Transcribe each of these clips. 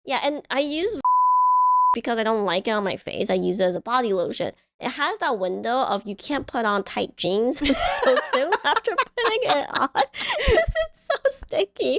Yeah, and I use because I don't like it on my face. I use it as a body lotion. It has that window of you can't put on tight jeans so soon after putting it on. It's so sticky.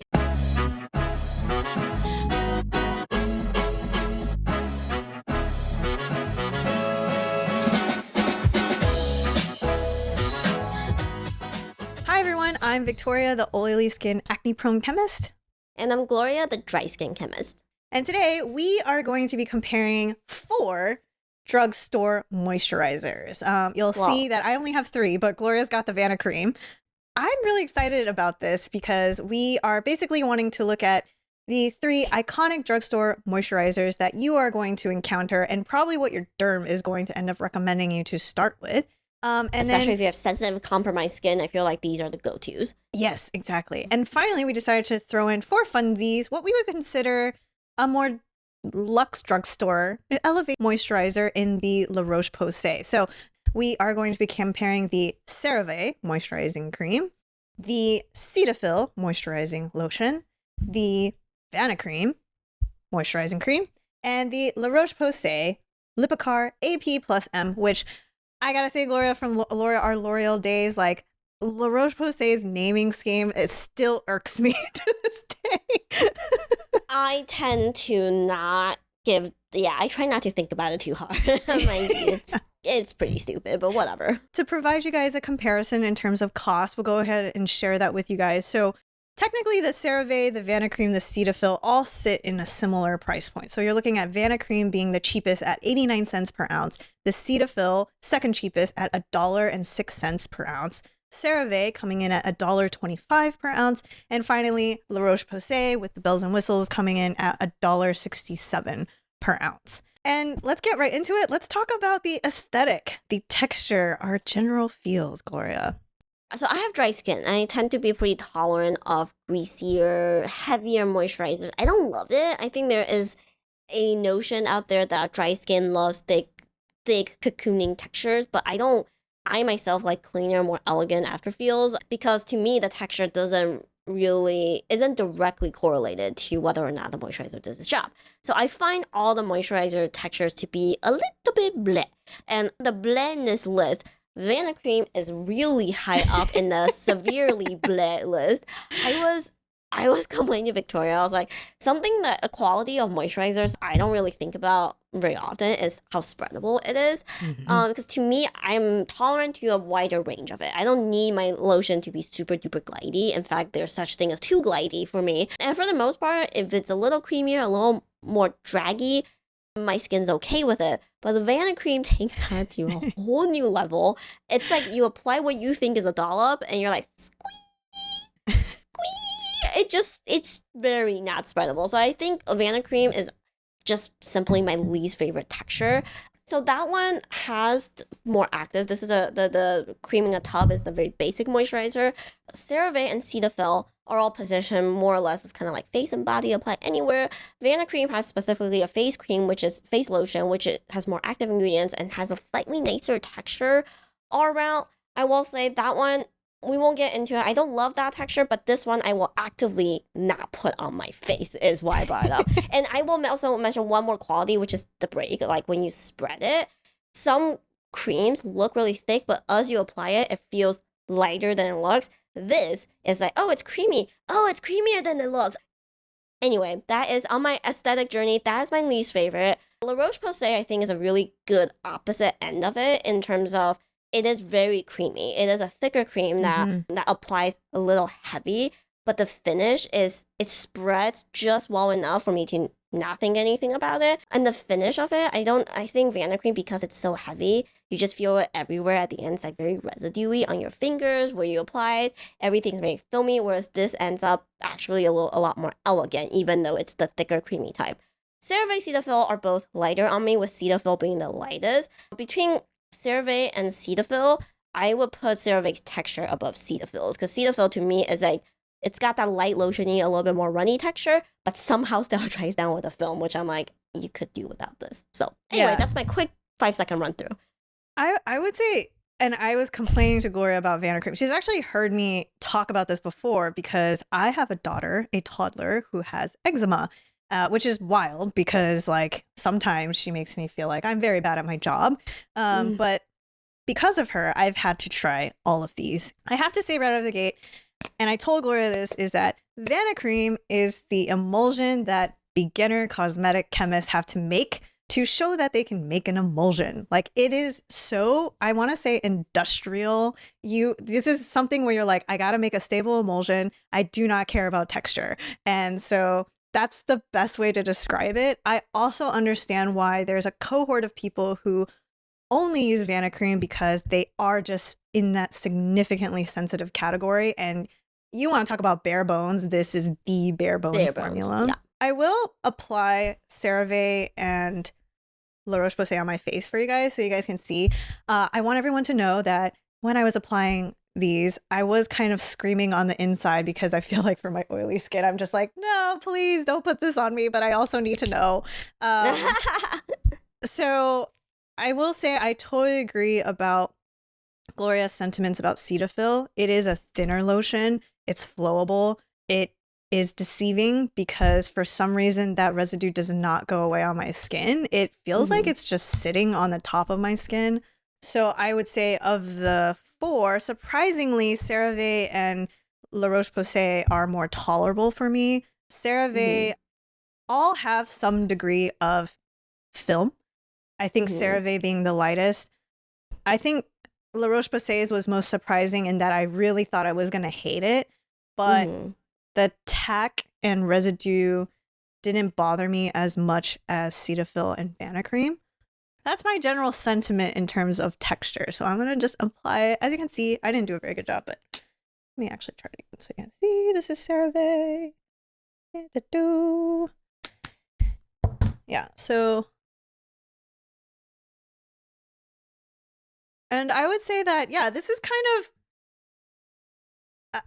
Hi everyone, I'm Victoria, the oily skin acne prone chemist. And I'm Gloria, the dry skin chemist. And today we are going to be comparing 4 drugstore moisturizers. You'll see that I only have 3, but Gloria's got the Vanicream. I'm really excited about this because we are basically wanting to look at the 3 iconic drugstore moisturizers that you are going to encounter and probably what your derm is going to end up recommending you to start with. Especially if you have sensitive, compromised skin, I feel like these are the go-tos. Yes, exactly. And finally, we decided to throw in 4 funsies, what we would consider a more luxe drugstore elevate moisturizer in the La Roche Posay. So we are going to be comparing the CeraVe moisturizing cream, the Cetaphil moisturizing lotion, the Vanicream moisturizing cream, and the La Roche Posay Lipikar AP plus M, which I gotta say, Gloria, from our L'Oreal days, like La Roche Posay's naming scheme, it still irks me to this day. I tend to not give, I try not to think about it too hard. Like, it's pretty stupid, but whatever. To provide you guys a comparison in terms of cost, we'll go ahead and share that with you guys. So technically the CeraVe, the Vanicream, the Cetaphil all sit in a similar price point. So you're looking at Vanicream being the cheapest at 89 cents per ounce, the Cetaphil second cheapest at $1.06 per ounce, CeraVe coming in at $1.25 per ounce, and finally La Roche Posay with the bells and whistles coming in at $1.67 per ounce. And let's get right into it. Let's talk about the aesthetic, the texture, our general feels, Gloria. So I have dry skin. I tend to be pretty tolerant of greasier, heavier moisturizers. I don't love it. I think there is a notion out there that dry skin loves thick cocooning textures, but I myself like cleaner, more elegant afterfeels because to me the texture isn't directly correlated to whether or not the moisturizer does its job. So I find all the moisturizer textures to be a little bit bleh. And the bleh in this list, Vanicream is really high up in the severely bleh list. I was complaining to Victoria. I was like, something that a quality of moisturizers I don't really think about very often is how spreadable it is. Because to me, I'm tolerant to a wider range of it. I don't need my lotion to be super duper glidey. In fact, there's such thing as too glidey for me. And for the most part, if it's a little creamier, a little more draggy, my skin's okay with it. But the Vanicream takes that to a whole new level. It's like you apply what you think is a dollop and you're like, squee, squee. It's very not spreadable. So I think Vanicream is just simply my least favorite texture. So that one has more active. This is the cream in a tub is the very basic moisturizer. CeraVe and Cetaphil are all positioned more or less as kind of like face and body apply anywhere. Vanicream has specifically a face cream, which is face lotion, which it has more active ingredients and has a slightly nicer texture all around. I will say that one, we won't get into it. I don't love that texture, but this one I will actively not put on my face is why I brought it up. And I will also mention one more quality, which is the break. Like when you spread it, some creams look really thick, but as you apply it, it feels lighter than it looks. This is like, oh, it's creamy. Oh, it's creamier than it looks. Anyway, that is on my aesthetic journey. That is my least favorite. La Roche Posay, I think, is a really good opposite end of it in terms of it is very creamy. It is a thicker cream that applies a little heavy, but the finish it spreads just well enough for me to not think anything about it. And the finish of it, I think Vanicream, because it's so heavy, you just feel it everywhere at the end. It's like very residuey on your fingers where you apply it. Everything's very filmy, whereas this ends up actually a lot more elegant, even though it's the thicker creamy type. CeraVe, Cetaphil are both lighter on me, with Cetaphil being the lightest. Between CeraVe and Cetaphil, I would put CeraVe's texture above Cetaphil's because Cetaphil to me is like, it's got that light lotiony, a little bit more runny texture, but somehow still dries down with a film, which I'm like, you could do without this. So anyway, that's my quick 5-second run through. I would say, and I was complaining to Gloria about Vanicream. She's actually heard me talk about this before because I have a daughter, a toddler, who has eczema. which is wild because like sometimes she makes me feel like I'm very bad at my job. But because of her, I've had to try all of these. I have to say right out of the gate, and I told Gloria this, is that Vanicream is the emulsion that beginner cosmetic chemists have to make to show that they can make an emulsion. Like it is so, I want to say industrial. This is something where you're like, I got to make a stable emulsion. I do not care about texture. And so that's the best way to describe it. I also understand why there's a cohort of people who only use Vanicream because they are just in that significantly sensitive category. And you want to talk about bare bones, this is the bare bone formula. Yeah. I will apply CeraVe and La Roche Posay on my face for you guys so you guys can see. I want everyone to know that when I was applying these, I was kind of screaming on the inside because I feel like for my oily skin, I'm just like, no, please don't put this on me, but I also need to know. So I will say I totally agree about Gloria's sentiments about Cetaphil. It is a thinner lotion. It's flowable. It is deceiving because for some reason that residue does not go away on my skin. It feels like it's just sitting on the top of my skin. So I would say of the 4, surprisingly, CeraVe and La Roche Posay are more tolerable for me. CeraVe all have some degree of film. I think CeraVe being the lightest. I think La Roche Posay's was most surprising in that I really thought I was going to hate it. But the tack and residue didn't bother me as much as Cetaphil and Vanicream. That's my general sentiment in terms of texture. So I'm going to just apply it. As you can see, I didn't do a very good job, but let me actually try it again so you can see. This is CeraVe. Yeah, so... And I would say that, yeah, this is kind of,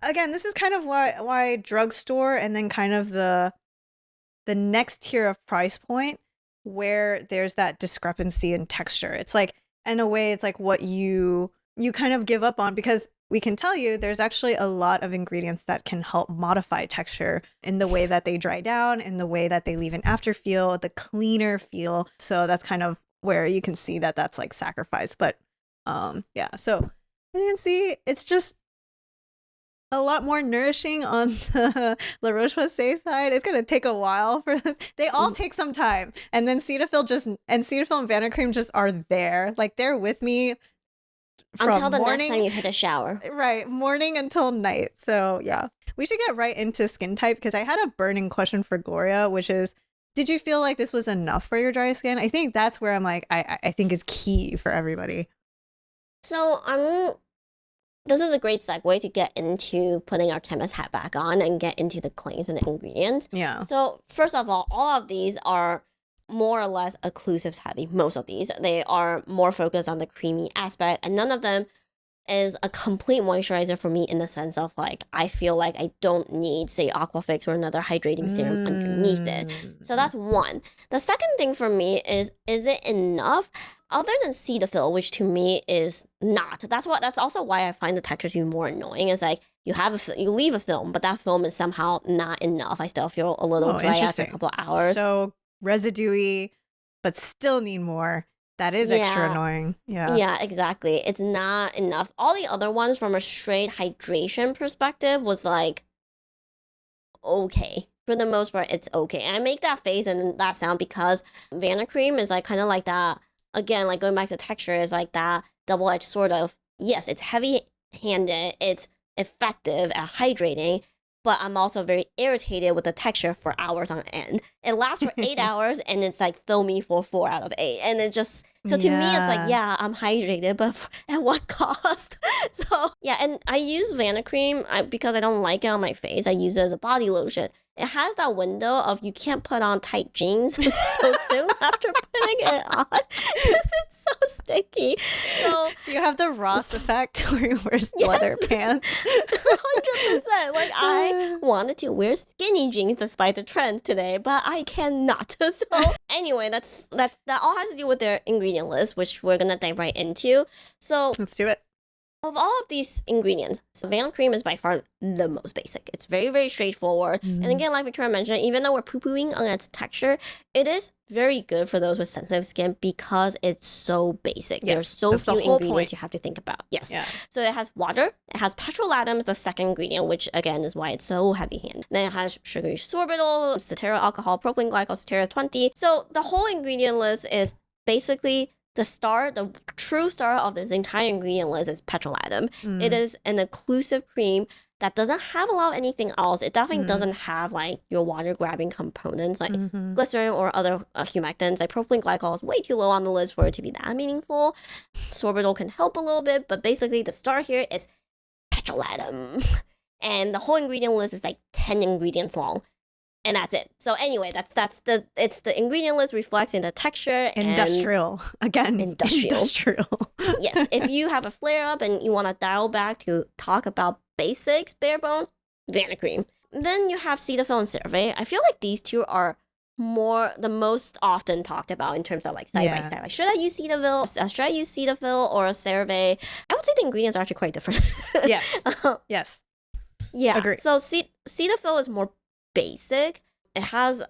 again, this is kind of why drugstore and then kind of the next tier of price point where there's that discrepancy in texture. It's like, in a way, it's like what you kind of give up on because we can tell you there's actually a lot of ingredients that can help modify texture in the way that they dry down, in the way that they leave an afterfeel, the cleaner feel. So that's kind of where you can see that that's like sacrifice. But yeah, so as you can see, it's just a lot more nourishing on the La Roche Posay side. It's gonna take a while for they all take some time, and then Cetaphil and Vanicream just are there, like they're with me from until the morning, next time you hit a shower. Right, morning until night. So yeah, we should get right into skin type because I had a burning question for Gloria, which is, did you feel like this was enough for your dry skin? I think that's where I'm like, I think is key for everybody. So this is a great segue to get into putting our chemist hat back on and get into the claims and the ingredients. Yeah. So first of all of these are more or less occlusives heavy. Most of these, they are more focused on the creamy aspect, and none of them is a complete moisturizer for me in the sense of like, I feel like I don't need, say, Aquafix or another hydrating serum underneath it. So that's one. The second thing for me is it enough? Other than Cetaphil, which to me is not. That's also why I find the texture to be more annoying. Is like you leave a film, but that film is somehow not enough. I still feel a little dry after a couple of hours. So residuey, but still need more. That is extra annoying. Yeah. Yeah, exactly. It's not enough. All the other ones from a straight hydration perspective was like, okay. For the most part, it's okay. And I make that face and that sound because Vanicream is like kind of like that. Again, like going back to texture is like that double-edged sword of, yes, it's heavy-handed, it's effective at hydrating, but I'm also very irritated with the texture for hours on end. It lasts for 8 hours and it's like filmy for 4 out of 8. And it just, so to me, it's like, yeah, I'm hydrated, but at what cost? So yeah, and I use Vanicream because I don't like it on my face. I use it as a body lotion. It has that window of you can't put on tight jeans so soon after putting it on. It's so sticky. So you have the Ross effect where you wear leather pants. 100%. Like I wanted to wear skinny jeans despite the trend today, but I cannot. So anyway, that all has to do with their ingredient list, which we're gonna dive right into. So let's do it. Of all of these ingredients, so Vanicream is by far the most basic. It's very, very straightforward. And again, like Victoria mentioned, even though we're poo-pooing on its texture, it is very good for those with sensitive skin because it's so basic. Yes, There's so that's the few whole ingredients point. you have to think about. Yes. Yeah. So it has water, it has petrolatum as the second ingredient, which again is why it's so heavy-handed. Then it has sugary sorbitol, cetearyl alcohol, propylene glycol, cetearyl 20. So the whole ingredient list is basically the true star of this entire ingredient list is petrolatum. It is an occlusive cream that doesn't have a lot of anything else. It definitely doesn't have like your water grabbing components like glycerin or other humectants. Like propylene glycol is way too low on the list for it to be that meaningful. Sorbitol can help a little bit, but basically the star here is petrolatum. And the whole ingredient list is like 10 ingredients long. And that's it. So anyway, it's the ingredient list reflects in the texture. Industrial. Again, industrial. Yes. If you have a flare up and you want to dial back to talk about basics, bare bones, Vanicream. Then you have Cetaphil and CeraVe. I feel like these two are the most often talked about in terms of like side by side. Like, should I use Cetaphil or CeraVe? I would say the ingredients are actually quite different. Yes. Yes. Yeah. Agree. So Cetaphil is more basic. It has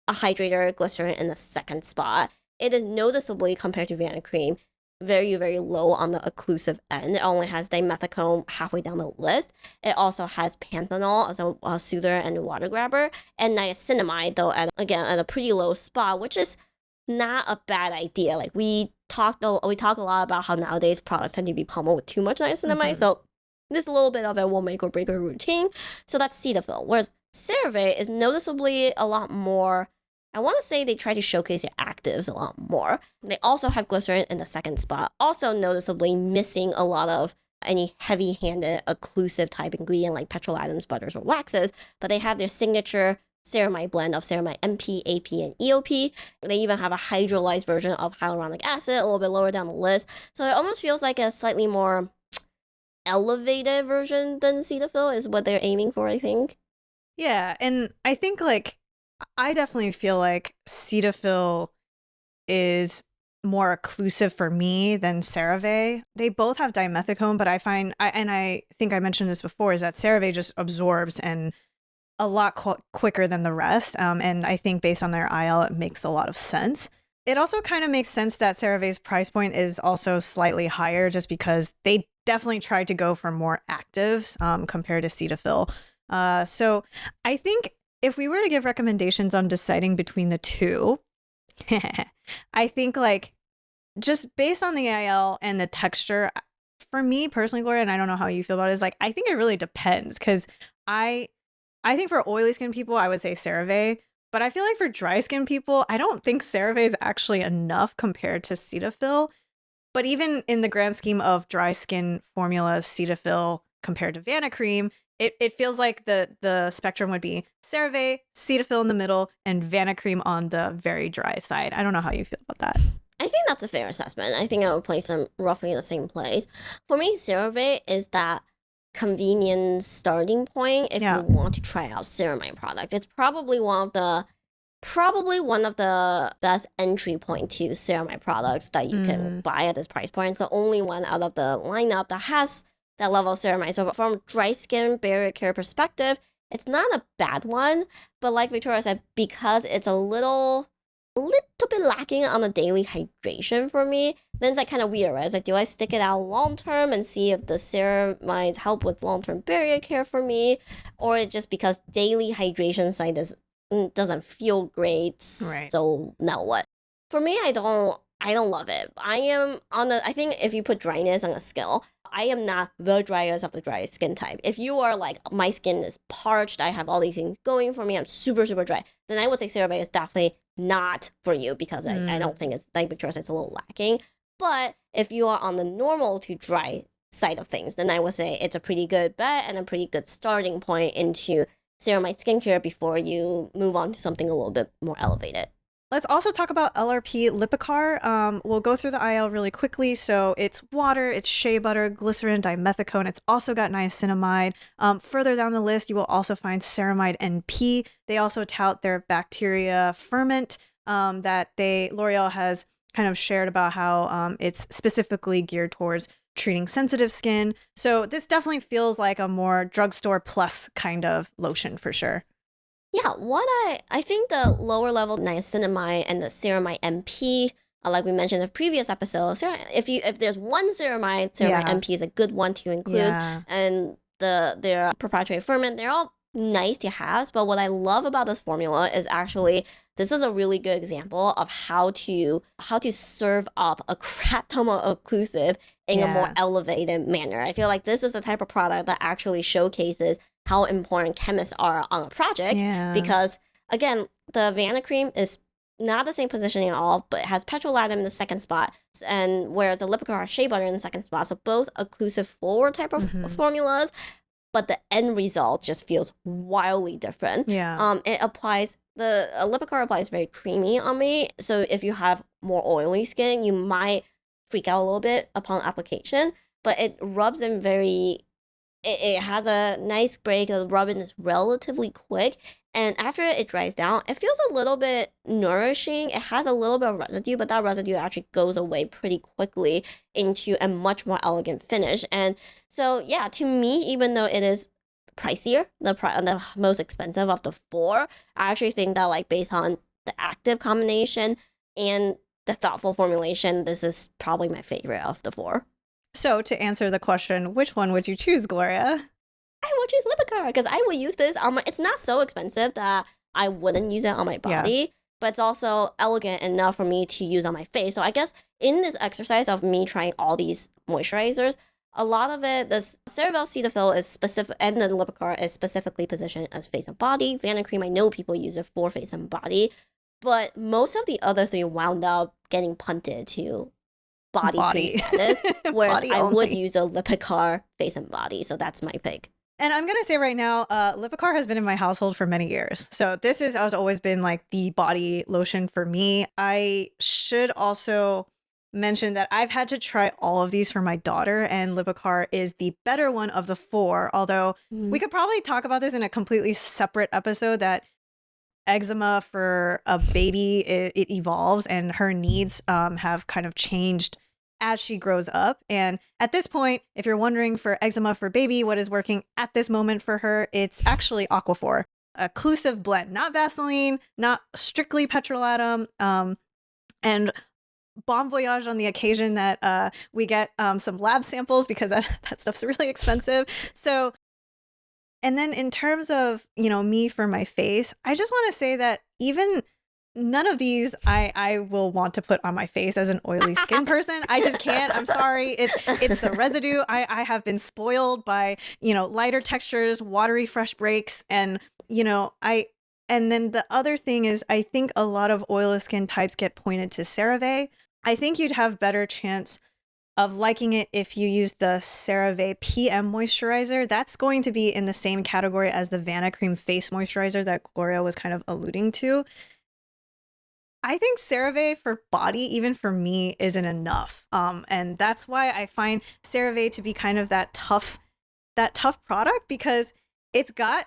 a hydrator glycerin in the second spot. It is noticeably, compared to Vanicream, very, very low on the occlusive end. It only has dimethicone halfway down the list. It also has panthenol as a soother and water grabber, and niacinamide, though, at a pretty low spot, which is not a bad idea. Like we talk a lot about how nowadays products tend to be pummeled with too much niacinamide, so this little bit of it will make or break a routine. So that's Cetaphil. Whereas CeraVe is noticeably a lot more, I want to say they try to showcase their actives a lot more. They also have glycerin in the second spot, also noticeably missing a lot of any heavy-handed occlusive type ingredient like petrolatum, butters, or waxes, but they have their signature ceramide blend of ceramide MP, AP, and EOP. They even have a hydrolyzed version of hyaluronic acid, a little bit lower down the list. So it almost feels like a slightly more elevated version than Cetaphil is what they're aiming for, I think. Yeah, and I think like I definitely feel like Cetaphil is more occlusive for me than CeraVe. They both have dimethicone, but I find I think I mentioned this before, is that CeraVe just absorbs and a lot quicker than the rest. And I think based on their IL, it makes a lot of sense. It also kind of makes sense that CeraVe's price point is also slightly higher just because they definitely tried to go for more actives compared to Cetaphil. So I think if we were to give recommendations on deciding between the two, I think like just based on the IL and the texture, for me personally, Gloria, and I don't know how you feel about it, is like I think it really depends because I think for oily skin people, I would say CeraVe. But I feel like for dry skin people, I don't think CeraVe is actually enough compared to Cetaphil. But even in the grand scheme of dry skin formula, Cetaphil compared to Vanicream, it feels like the spectrum would be CeraVe, Cetaphil in the middle, and Vanicream on the very dry side. I don't know how you feel about that. I think that's a fair assessment. I think I would place them roughly in the same place. For me, CeraVe is that convenience starting point if you want to try out ceramide products. It's probably one of the best entry point to ceramide products that you can buy at this price point. It's the only one out of the lineup that has that level of ceramide. So from dry skin barrier care perspective, it's not a bad one. But like Victoria said, because it's a little bit lacking on the daily hydration for me, then it's like kind of weird, right? It's like, do I stick it out long term and see if the ceramides help with long term barrier care for me, or it's just because daily hydration side doesn't feel great, right? So now what? For me, I don't love it. I think if you put dryness on a scale, I am not the driest of the driest skin type. If you are like, my skin is parched, I have all these things going for me, I'm super, super dry, then I would say CeraVe is definitely not for you because I don't think it's, like Victoria said, it's a little lacking. But if you are on the normal to dry side of things, then I would say it's a pretty good bet and a pretty good starting point into ceramide skincare before you move on to something a little bit more elevated. Let's also talk about LRP Lipikar. We'll go through the IL really quickly. So it's water, it's shea butter, glycerin, dimethicone. It's also got niacinamide. Further down the list, you will also find ceramide NP. They also tout their bacteria ferment that L'Oreal has kind of shared about how it's specifically geared towards treating sensitive skin. So this definitely feels like a more drugstore plus kind of lotion for sure. Yeah, what I think the lower level niacinamide and the Ceramide MP, like we mentioned in the previous episode, if there's one Ceramide MP is a good one to include, and their proprietary ferment, they're all nice to have. But what I love about this formula is actually this is a really good example of how to serve up a crap ton of occlusive in a more elevated manner. I feel like this is the type of product that actually showcases how important chemists are on a project, because again, the Vanicream is not the same positioning at all, but it has petrolatum in the second spot, and whereas the Lipikar has shea butter in the second spot. So both occlusive forward type of formulas, but the end result just feels wildly different. It applies, the Lipikar applies very creamy on me, so if you have more oily skin, you might freak out a little bit upon application, but it rubs in very, it has a nice break. The rubbing is relatively quick, and after it dries down, it feels a little bit nourishing. It has a little bit of residue, but that residue actually goes away pretty quickly into a much more elegant finish. And so, yeah, to me, even though it is pricier, the most expensive of the four, I actually think that, like, based on the active combination and the thoughtful formulation, this is probably my favorite of the four. So to answer the question, which one would you choose, Gloria? I would choose Lipikar because I would use this on my, it's not so expensive that I wouldn't use it on my body, but it's also elegant enough for me to use on my face. So I guess in this exercise of me trying all these moisturizers, a lot of it, this CeraVe Cetaphil is specific, and the Lipikar is specifically positioned as face and body. Vanicream, I know people use it for face and body, but most of the other three wound up getting punted to body cream status, whereas I would use a Lipikar face and body. So that's my pick. And I'm going to say right now, Lipikar has been in my household for many years. So this has always been like the body lotion for me. I should also mention that I've had to try all of these for my daughter, and Lipikar is the better one of the four. Although we could probably talk about this in a completely separate episode, that eczema for a baby, it evolves, and her needs have kind of changed as she grows up. And at this point, if you're wondering for eczema for baby, what is working at this moment for her, it's actually Aquaphor, occlusive blend, not Vaseline, not strictly petrolatum, and bon voyage on the occasion that we get some lab samples, because that stuff's really expensive. So, and then in terms of, me for my face, I just want to say that even none of these I will want to put on my face as an oily skin person. I just can't. I'm sorry. It's the residue. I have been spoiled by, lighter textures, watery fresh breaks. And, and then the other thing is, I think a lot of oily skin types get pointed to CeraVe. I think you'd have better chance of liking it if you use the CeraVe PM moisturizer. That's going to be in the same category as the Vanicream face moisturizer that Gloria was kind of alluding to. I think CeraVe for body, even for me, isn't enough. And that's why I find CeraVe to be kind of that tough product, because it's got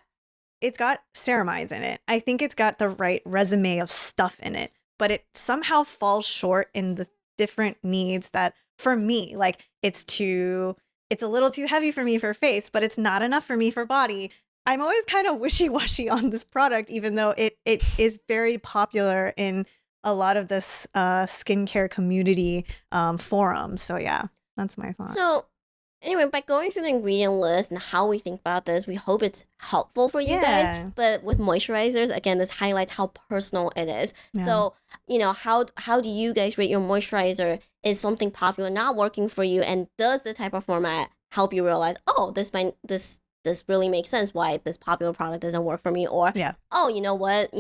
ceramides in it. I think it's got the right resume of stuff in it, but it somehow falls short in the different needs that, for me, like it's a little too heavy for me for face, but it's not enough for me for body. I'm always kind of wishy-washy on this product, even though it is very popular in a lot of this skincare community forums. So yeah, that's my thought. So anyway, by going through the ingredient list and how we think about this, we hope it's helpful for you guys. But with moisturizers, again, this highlights how personal it is. So, how do you guys rate your moisturizer? Is something popular not working for you? And does the type of format help you realize, oh, this really makes sense why this popular product doesn't work for me? Or, oh, you know what?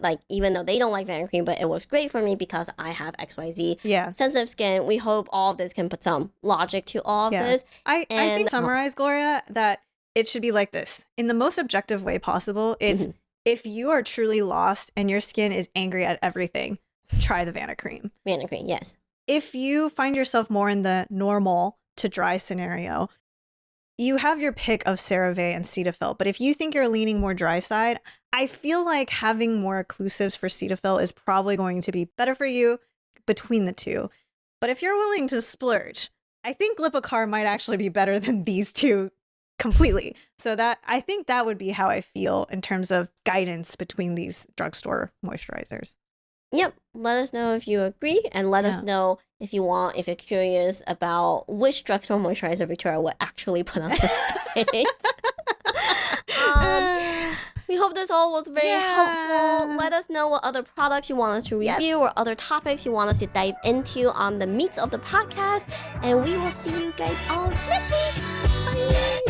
Like, even though they don't like Vanicream, but it works great for me because I have XYZ sensitive skin. We hope all of this can put some logic to all of this. I think summarize, Gloria, that it should be like this. In the most objective way possible, it's if you are truly lost and your skin is angry at everything, try the Vanicream. Vanicream, yes. If you find yourself more in the normal to dry scenario, you have your pick of CeraVe and Cetaphil. But if you think you're leaning more dry side, I feel like having more occlusives for Cetaphil is probably going to be better for you between the two. But if you're willing to splurge, I think Lipikar might actually be better than these two completely. So that I think that would be how I feel in terms of guidance between these drugstore moisturizers. Yep. Let us know if you agree, and let us Yeah. know if you're curious about which drugstore moisturizer Victoria would actually put on her face. We hope this all was very helpful. Let us know what other products you want us to review or other topics you want us to dive into on the meats of the podcast. And we will see you guys all next week. Bye.